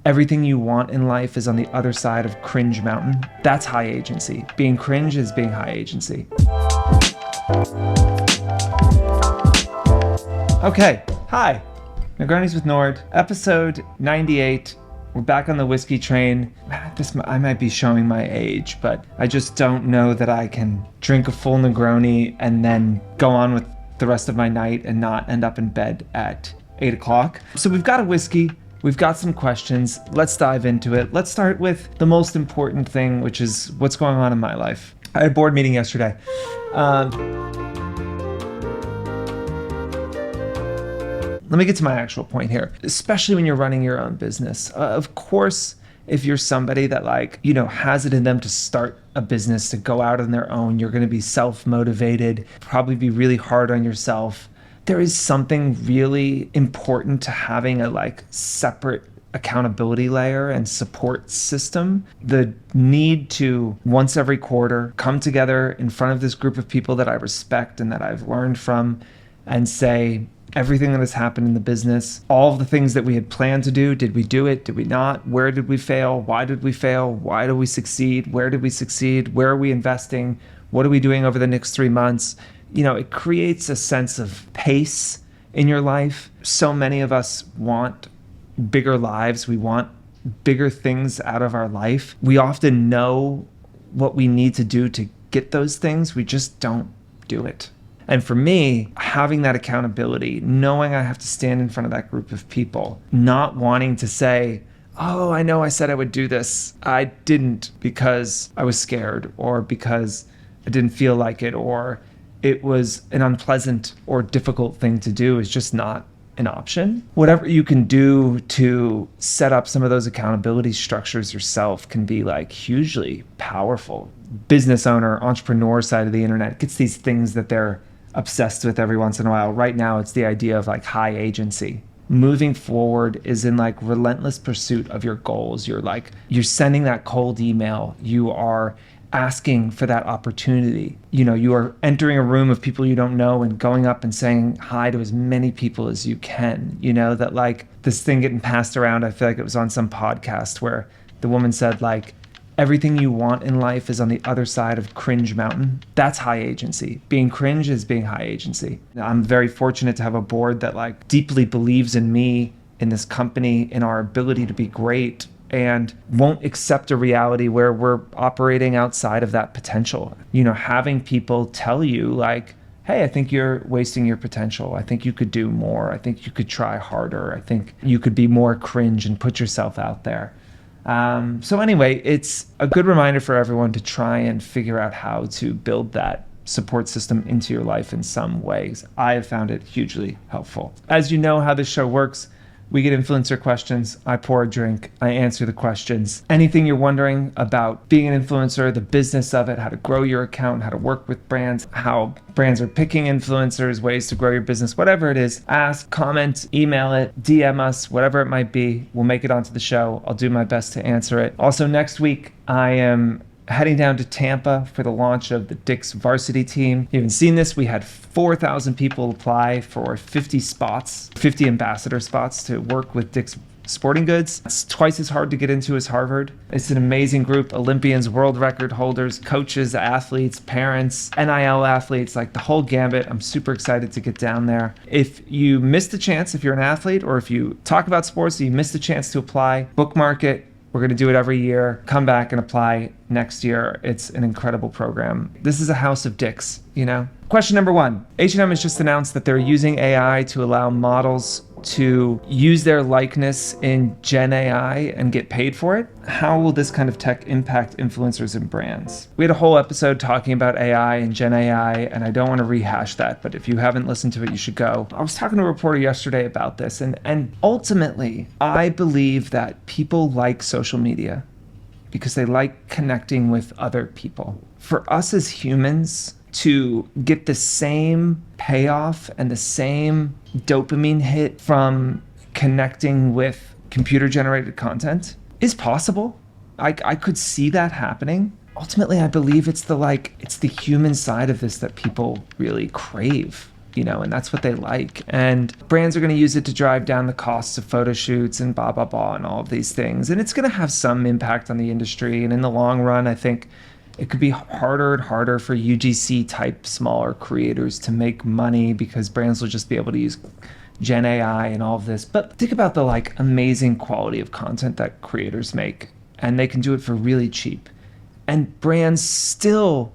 Everything you want in life is on the other side of Cringe Mountain. That's high agency. Being cringe is being high agency. Okay, hi. Negronis with Nord, episode 98. We're back on the whiskey train. I might be showing my age, but I just don't know that I can drink a full Negroni and then go on with the rest of my night and not end up in bed at 8 o'clock. So we've got a whiskey. We've got some questions. Let's dive into it. Let's start with the most important thing, which is what's going on in my life. I had a board meeting yesterday. Let me get to my actual point here, especially when you're running your own business. Of course, if you're somebody that has it in them to start a business, to go out on their own, you're going to be self-motivated, probably be really hard on yourself. There is something really important to having a separate accountability layer and support system. The need to once every quarter come together in front of this group of people that I respect and that I've learned from and say everything that has happened in the business, all of the things that we had planned to do. Did we do it? Did we not? Where did we fail? Why did we fail? Why did we succeed? Where did we succeed? Where are we investing? What are we doing over the next 3 months? It creates a sense of pace in your life. So many of us want bigger lives. We want bigger things out of our life. We often know what we need to do to get those things. We just don't do it. And for me, having that accountability, knowing I have to stand in front of that group of people, not wanting to say, oh, I know I said I would do this. I didn't because I was scared or because I didn't feel like it or it was an unpleasant or difficult thing to do is just not an option. Whatever you can do to set up some of those accountability structures yourself can be hugely powerful. Business owner, entrepreneur side of the internet gets these things that they're obsessed with every once in a while. Right now, it's the idea of high agency. Moving forward is in relentless pursuit of your goals. You're sending that cold email. You are asking for that opportunity. You are entering a room of people you don't know and going up and saying hi to as many people as you can. This thing getting passed around, I feel like it was on some podcast where the woman said everything you want in life is on the other side of Cringe Mountain. That's high agency. Being cringe is being high agency. I'm very fortunate to have a board that deeply believes in me, in this company, in our ability to be great, and won't accept a reality where we're operating outside of that potential. Having people tell you hey, I think you're wasting your potential. I think you could do more. I think you could try harder. I think you could be more cringe and put yourself out there. So anyway, it's a good reminder for everyone to try and figure out how to build that support system into your life in some ways. I have found it hugely helpful. As you know how this show works, we get influencer questions. I pour a drink. I answer the questions. Anything you're wondering about being an influencer, the business of it, how to grow your account, how to work with brands, how brands are picking influencers, ways to grow your business, whatever it is, ask, comment, email it, DM us, whatever it might be. We'll make it onto the show. I'll do my best to answer it. Also, next week, I am heading down to Tampa for the launch of the Dick's varsity team. You haven't seen this. We had 4,000 people apply for 50 spots, 50 ambassador spots to work with Dick's Sporting Goods. It's twice as hard to get into as Harvard. It's an amazing group. Olympians, world record holders, coaches, athletes, parents, NIL athletes, the whole gambit. I'm super excited to get down there. If you missed a chance, if you're an athlete or if you talk about sports and you missed a chance to apply, bookmark it. We're going to do it every year. Come back and apply next year. It's an incredible program. This is a house of dicks, Question number 1. H&M has just announced that they're using AI to allow models to use their likeness in Gen AI and get paid for it. How will this kind of tech impact influencers and brands? We had a whole episode talking about AI and Gen AI, and I don't want to rehash that, but if you haven't listened to it, you should go. I was talking to a reporter yesterday about this, and ultimately, I believe that people like social media because they like connecting with other people. For us as humans, to get the same payoff and the same dopamine hit from connecting with computer-generated content is possible. I could see that happening. Ultimately, I believe it's the human side of this that people really crave. and that's what they like. And brands are going to use it to drive down the costs of photo shoots and blah, blah, blah, and all of these things. And it's going to have some impact on the industry. And in the long run, I think it could be harder and harder for UGC type smaller creators to make money because brands will just be able to use Gen AI and all of this. But think about the like amazing quality of content that creators make, and they can do it for really cheap. And brands still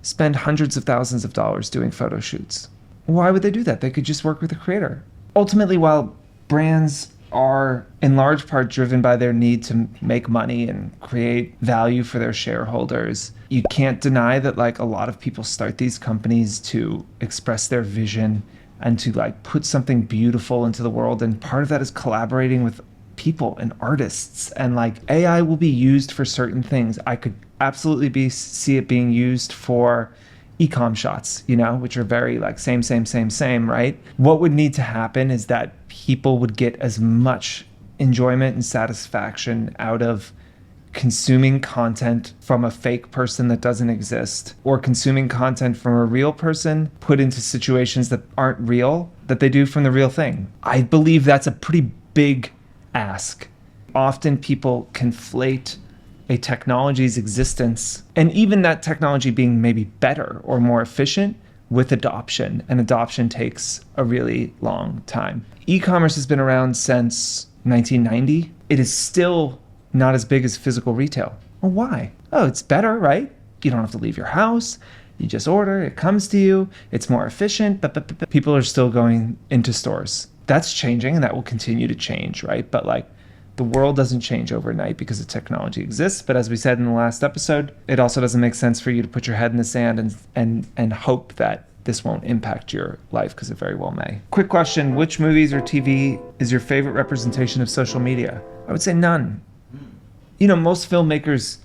spend hundreds of thousands of dollars doing photo shoots. Why would they do that? They could just work with a creator. Ultimately, while brands are in large part driven by their need to make money and create value for their shareholders, you can't deny that like a lot of people start these companies to express their vision and to like put something beautiful into the world. And part of that is collaborating with people and artists. And like AI will be used for certain things. I could absolutely see it being used for e-com shots, which are very like same, right? What would need to happen is that people would get as much enjoyment and satisfaction out of consuming content from a fake person that doesn't exist, or consuming content from a real person put into situations that aren't real, that they do from the real thing. I believe that's a pretty big ask. Often people conflate a technology's existence, and even that technology being maybe better or more efficient, with adoption. And adoption takes a really long time. E-commerce has been around since 1990. It is still not as big as physical retail. Well, why? Oh, it's better, right? You don't have to leave your house. You just order, it comes to you. It's more efficient, but people are still going into stores. That's changing, and that will continue to change, right? But like, the world doesn't change overnight because the technology exists. But as we said in the last episode, it also doesn't make sense for you to put your head in the sand and hope that this won't impact your life, because it very well may. Quick question, which movies or TV is your favorite representation of social media? I would say none. Most filmmakers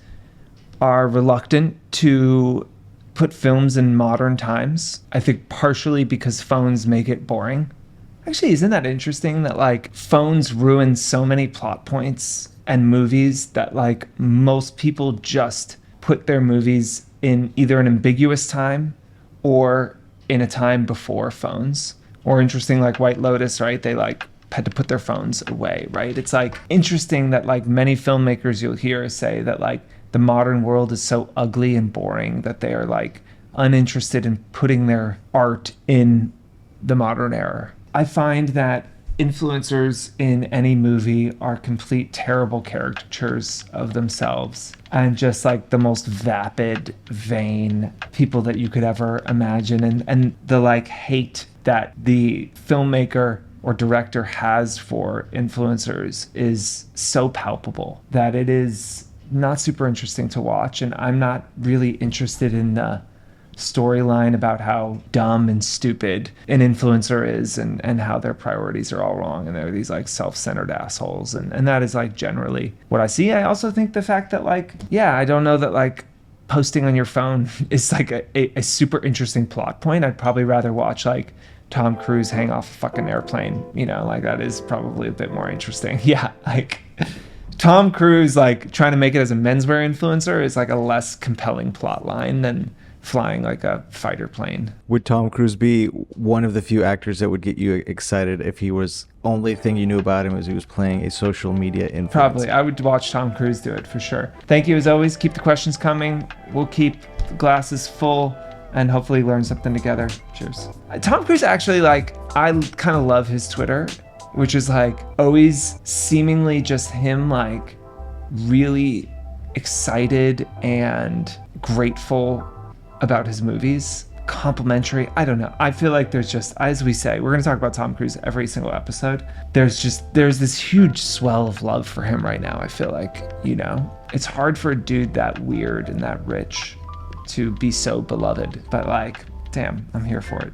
are reluctant to put films in modern times. I think partially because phones make it boring. Actually, isn't that interesting that like phones ruin so many plot points and movies that like most people just put their movies in either an ambiguous time or in a time before phones? Or interesting, like White Lotus, right? They like had to put their phones away, right? It's like interesting that like many filmmakers you'll hear say that like the modern world is so ugly and boring that they are like uninterested in putting their art in the modern era. I find that influencers in any movie are complete terrible caricatures of themselves and just like the most vapid, vain people that you could ever imagine. And the like hate that the filmmaker or director has for influencers is so palpable that it is not super interesting to watch. And I'm not really interested in the storyline about how dumb and stupid an influencer is and how their priorities are all wrong and they're these like self-centered assholes, and that is like generally what I see. I also think the fact that like, yeah, I don't know that like posting on your phone is like a super interesting plot point. I'd probably rather watch like Tom Cruise hang off a fucking airplane, like that is probably a bit more interesting. Yeah, like Tom Cruise like trying to make it as a menswear influencer is like a less compelling plot line than flying like a fighter plane. Would Tom Cruise be one of the few actors that would get you excited if he was, only thing you knew about him was he was playing a social media influencer? Probably. I would watch Tom Cruise do it for sure. Thank you as always. Keep the questions coming. We'll keep the glasses full and hopefully learn something together. Cheers. Tom Cruise actually, like, I kind of love his Twitter, which is like always seemingly just him like really excited and grateful about his movies, complimentary. I don't know. I feel like there's just, as we say, we're going to talk about Tom Cruise every single episode. There's this huge swell of love for him right now. I feel like, it's hard for a dude that weird and that rich to be so beloved, but like, damn, I'm here for it.